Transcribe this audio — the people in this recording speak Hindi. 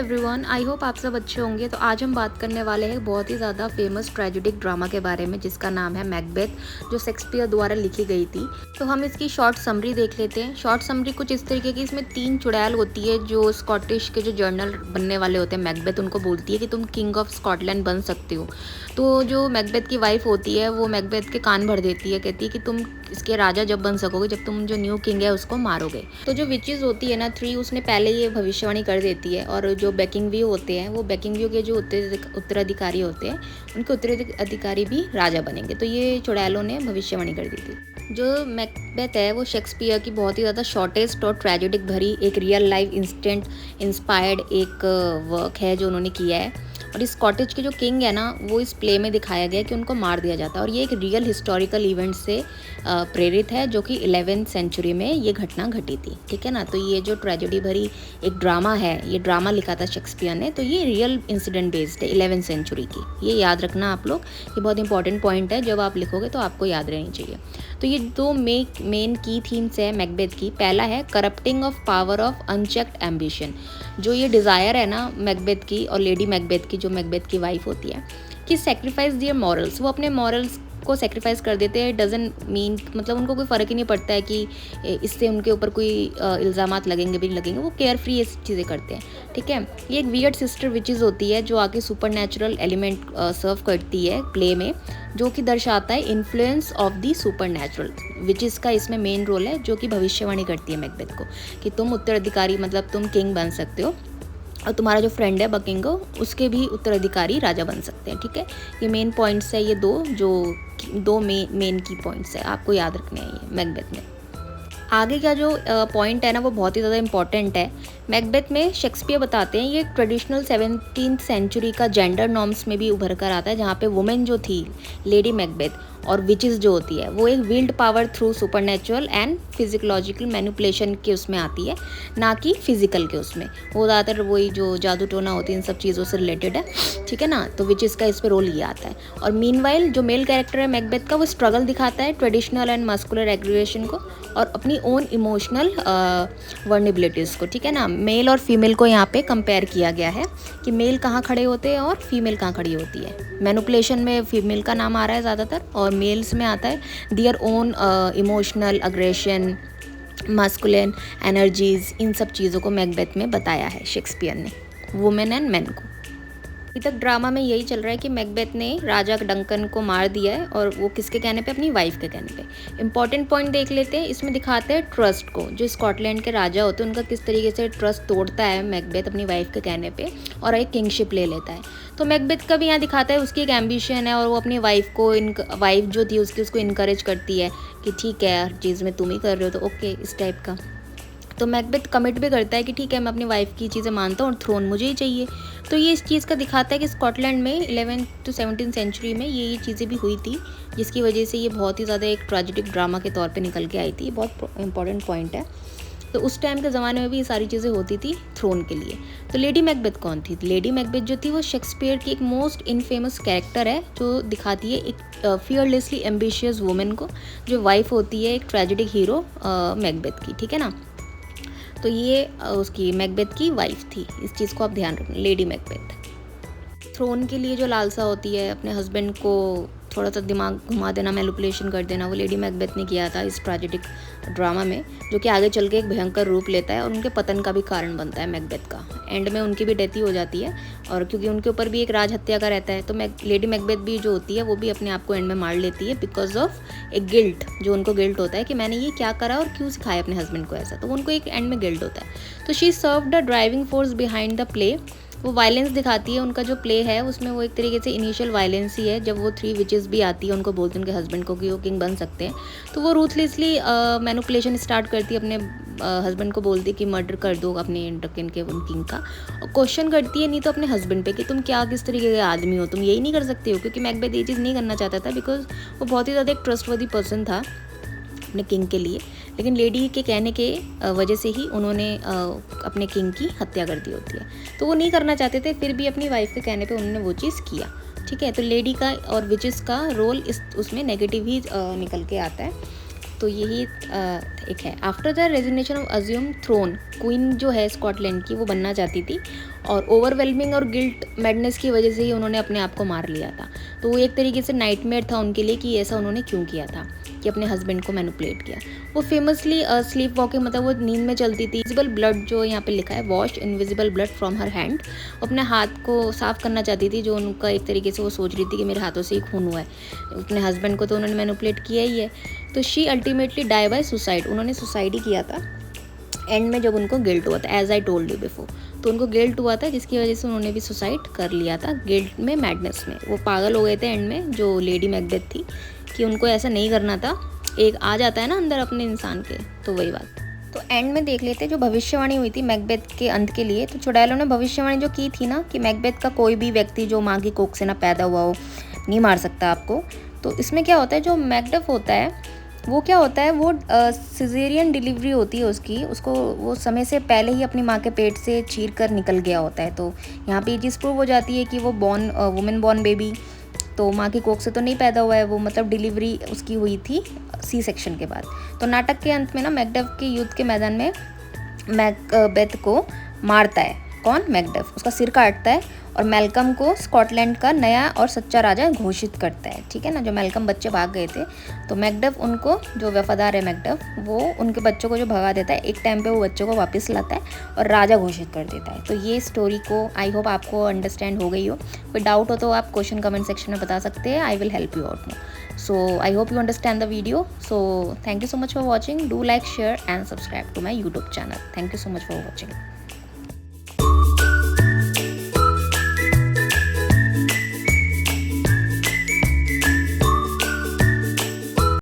एवरीवन, आई होप आप सब अच्छे होंगे। तो आज हम बात करने वाले हैं बहुत ही ज़्यादा फेमस ट्रेजेडिक ड्रामा के बारे में जिसका नाम है मैकबेथ, जो शेक्सपियर द्वारा लिखी गई थी। तो हम इसकी शॉर्ट समरी देख लेते हैं। शॉर्ट समरी कुछ इस तरीके की, इसमें 3 चुड़ैल होती है जो स्कॉटिश के जो जर्नल बनने वाले होते हैं मैकबेथ उनको बोलती है कि तुम किंग ऑफ स्कॉटलैंड बन सकते हो। तो जो मैकबेथ की वाइफ होती है वो मैकबेथ के कान भर देती है, कहती है कि तुम इसके राजा जब बन सकोगे जब तुम जो न्यू किंग है उसको मारोगे। तो जो विचेस होती है ना 3, उसने पहले ये भविष्यवाणी कर देती है। और जो बेकिंगव्यू होते हैं वो बेकिंगव्यू के जो उत्तराधिकारी होते हैं उनके उत्तराधिकारी भी राजा बनेंगे। तो ये चुड़ैलों ने भविष्यवाणी कर दी थी। जो मैकबेथ है वो शेक्सपियर की बहुत ही ज़्यादा शॉर्टेस्ट और ट्रेजेडिक भरी एक रियल लाइफ इंसिडेंट इंस्पायर्ड एक वर्क है जो उन्होंने किया है। और इस स्कॉटिश के जो किंग है ना वो इस प्ले में दिखाया गया कि उनको मार दिया जाता है। और ये एक रियल हिस्टोरिकल इवेंट से प्रेरित है जो कि 11वीं सेंचुरी में ये घटना घटी थी। ठीक है ना। तो ये जो ट्रेजेडी भरी एक ड्रामा है, ये ड्रामा लिखा था शेक्सपियर ने, तो ये रियल इंसिडेंट बेस्ड है 11वीं सेंचुरी की। ये याद रखना आप लोग, ये बहुत इंपॉर्टेंट पॉइंट है, जब आप लिखोगे तो आपको याद रहनी चाहिए। तो ये 2 मेन की थीम्स है मैकबेथ की। पहला है corrupting of power of unchecked ambition. जो ये डिज़ायर है ना मैकबेथ की और लेडी मैकबेथ की, जो मैकबेथ की वाइफ होती है, कि सेक्रीफाइस दियर मॉरल्स, वो अपने मॉरल्स को सेक्रीफाइस कर देते हैं। डजंट मीन, मतलब उनको कोई फ़र्क ही नहीं पड़ता है कि इससे उनके ऊपर कोई इल्ज़ामात लगेंगे भी नहीं लगेंगे, वो केयर फ्री ये चीज़ें करते हैं। ठीक है। ये एक वियर्ड सिस्टर विचेस होती है जो आके सुपर नेचुरल एलिमेंट सर्व करती है प्ले में, जो कि दर्शाता है influence of the super natural. Witches का इसमें मेन रोल है, जो कि भविष्यवाणी करती है मैकबेथ को कि तुम उत्तराधिकारी, मतलब तुम किंग बन सकते हो और तुम्हारा जो फ्रेंड है बकिंगो उसके भी उत्तराधिकारी राजा बन सकते हैं। ठीक है। ये मेन पॉइंट्स है, ये दो मेन की पॉइंट्स है, आपको याद रखने हैं ये मैकबेथ में। आगे का जो पॉइंट है ना वो बहुत ही ज़्यादा इंपॉर्टेंट है। मैकबेथ में शेक्सपियर बताते हैं ये ट्रेडिशनल 17वीं सेंचुरी का जेंडर नॉर्म्स में भी उभर कर आता है, जहाँ पे वुमेन जो थी लेडी मैकबेथ और विचेस जो होती है वो एक willed power through supernatural and physiological manipulation के उसमें आती है, ना कि फिजिकल के उसमें। वो ज़्यादातर वही जो जादू टोना होती है इन सब चीज़ों से रिलेटेड है। ठीक है ना। तो विचेस का इस पर रोल ये आता है। और मीनवाइल जो मेल कैरेक्टर है मैकबेथ का, वो स्ट्रगल दिखाता है ट्रेडिशनल एंड मस्कुलर एग्रीगेशन को और अपनी ओन इमोशनल वर्नेबिलिटीज़ को। ठीक है ना। मेल और फीमेल को यहाँ पे कंपेयर किया गया है कि मेल कहाँ खड़े होते हैं और फीमेल कहाँ खड़ी होती है। मैनिपुलेशन में फीमेल का नाम आ रहा है ज़्यादातर, और मेल्स में आता है their own emotional aggression, masculine energies. इन सब चीज़ों को मैकबेथ में बताया है शेक्सपियर ने, वुमेन एंड मेन को। अभी तक ड्रामा में यही चल रहा है कि मैकबेथ ने राजा डंकन को मार दिया है, और वो किसके कहने पे? अपनी वाइफ के कहने पे। इंपॉर्टेंट पॉइंट देख लेते हैं। इसमें दिखाते हैं ट्रस्ट को, जो स्कॉटलैंड के राजा होते हैं उनका किस तरीके से ट्रस्ट तोड़ता है मैकबेथ अपनी वाइफ के कहने पे और एक किंगशिप ले लेता है। तो मैकबेथ का भी यहाँ दिखाता है उसकी एक एम्बिशन है, और वो अपनी वाइफ को वाइफ जो थी उसको इनकरेज करती है कि ठीक है हर चीज़ में तुम ही कर रहे हो तो ओके, इस टाइप का। तो मैकबेथ कमिट भी करता है कि ठीक है मैं अपनी वाइफ की चीज़ें मानता हूँ और थ्रोन मुझे ही चाहिए। तो ये इस चीज़ का दिखाता है कि स्कॉटलैंड में 11वीं to 17वीं सेंचुरी में ये चीज़ें भी हुई थी, जिसकी वजह से ये बहुत ही ज़्यादा एक ट्रेजेडिक ड्रामा के तौर पे निकल के आई थी। बहुत इंपॉर्टेंट पॉइंट है। तो उस टाइम के ज़माने में भी ये सारी चीज़ें होती थी थ्रोन के लिए। तो लेडी मैकबेथ कौन थी? लेडी मैकबेथ जो थी वो शेक्सपियर की एक मोस्ट इनफेमस कैरेक्टर है, जो दिखाती है एक फियरलेसली एम्बिशियस वुमेन को, जो वाइफ होती है एक ट्रेजेडिक हीरो मैकबेथ की। ठीक है ना। तो ये उसकी मैकबेथ की वाइफ थी, इस चीज़ को आप ध्यान रखना, लेडी मैकबेथ। थ्रोन के लिए जो लालसा होती है, अपने हस्बैंड को थोड़ा सा दिमाग घुमा देना, मैनिपुलेशन कर देना, वो लेडी मैकबेथ ने किया था इस ट्रेजेडिक ड्रामा में, जो कि आगे चल के एक भयंकर रूप लेता है और उनके पतन का भी कारण बनता है मैकबेथ का। एंड में उनकी भी डेथ ही हो जाती है, और क्योंकि उनके ऊपर भी एक राज हत्या का रहता है, तो लेडी मैकबेथ भी जो होती है वो भी अपने आप को एंड में मार लेती है बिकॉज ऑफ एक गिल्ट, जो उनको गिल्ट होता है कि मैंने ये क्या करा और क्यों सिखाया अपने हस्बैंड को ऐसा। तो उनको एक एंड में गिल्ट होता है। तो she served the driving force behind the play. वो वायलेंस दिखाती है, उनका जो प्ले है उसमें वो एक तरीके से इनिशियल वायलेंस ही है। जब वो 3 विचेस भी आती है, उनको बोलते हैं उनके हस्बैंड को कि वो किंग बन सकते हैं, तो वो रूथलेसली मैनिपुलेशन स्टार्ट करती है, अपने हस्बैंड को बोलती है कि मर्डर कर दो अपने डकन के उन किंग का, और क्वेश्चन करती है नहीं तो अपने हस्बैंड पे कि तुम क्या किस तरीके के आदमी हो, तुम यही नहीं कर सकते हो। क्योंकि मैकबेथ ये चीज़ नहीं करना चाहता था, बिकॉज वो बहुत ही ज़्यादा एक ट्रस्टवर्दी पर्सन था अपने किंग के लिए, लेकिन लेडी के कहने के वजह से ही उन्होंने अपने किंग की हत्या कर दी होती है। तो वो नहीं करना चाहते थे, फिर भी अपनी वाइफ के कहने पे उन्होंने वो चीज़ किया। ठीक है। तो लेडी का और विचेस का रोल उसमें नेगेटिव ही निकल के आता है। तो यही एक है। After the resignation of assume throne, queen जो है स्कॉटलैंड की वो बनना चाहती थी और ओवरवेलमिंग और गिल्ट मैडनेस की वजह से ही उन्होंने अपने आप को मार लिया था। तो वो एक तरीके से नाइटमेयर था उनके लिए कि ऐसा उन्होंने क्यों किया था, कि अपने हस्बैंड को मैनिपुलेट किया। वो फेमसली स्लीप वॉकिंग, मतलब वो नींद में चलती थी। इनविजिबल ब्लड जो यहाँ पे लिखा है, wash invisible blood from her hand, अपने हाथ को साफ करना चाहती थी, जो उनका एक तरीके से वो सोच रही थी कि मेरे हाथों से ही खून हुआ है। अपने हस्बैंड को तो उन्होंने मैनिपुलेट किया ही है। तो she ultimately die by suicide, उन्होंने सुसाइड ही किया था एंड में जब उनको गिल्ट हुआ था, as I told you before. तो उनको गिल्ट हुआ था जिसकी वजह से उन्होंने भी सुसाइड कर लिया था, गिल्ट में, मैडनेस में। वो पागल हो गए थे एंड में, जो लेडी मैकबेथ थी, कि उनको ऐसा नहीं करना था। एक आ जाता है ना अंदर अपने इंसान के, तो वही बात। तो एंड में देख लेते जो भविष्यवाणी हुई थी मैकबेथ के अंत के लिए। तो चुड़ैलों ने भविष्यवाणी जो की थी ना कि मैकबेथ का कोई भी व्यक्ति जो माँ की कोख से ना पैदा हुआ हो नहीं मार सकता आपको। तो इसमें क्या होता है, जो मैकबेथ होता है वो क्या होता है, वो सिजेरियन डिलीवरी होती है उसकी, उसको वो समय से पहले ही अपनी माँ के पेट से चीर कर निकल गया होता है। तो यहाँ पे ये चीज़ प्रूव हो जाती है कि वो वुमेन बॉर्न बेबी तो माँ की कोख से तो नहीं पैदा हुआ है वो, मतलब डिलीवरी उसकी हुई थी सी सेक्शन के बाद। तो नाटक के अंत में ना मैकबेथ के युद्ध के मैदान में मैकबेथ को मारता है कौन, मैकबेथ, उसका सिर काटता है और मैल्कम को स्कॉटलैंड का नया और सच्चा राजा घोषित करता है। ठीक है ना, जो मैल्कम बच्चे भाग गए थे, तो मैकबेथ उनको, जो वफादार है मैकबेथ, वो उनके बच्चों को जो भगा देता है, एक टाइम पे वो बच्चों को वापस लाता है और राजा घोषित कर देता है। तो ये स्टोरी को आई होप आपको अंडरस्टैंड हो गई हो। कोई डाउट हो तो आप क्वेश्चन कमेंट सेक्शन में बता सकते हैं, I will help you out more. So I hope you understand the video. So thank you so much for watching, do like, share and subscribe to my YouTube channel. Thank you so much for watching.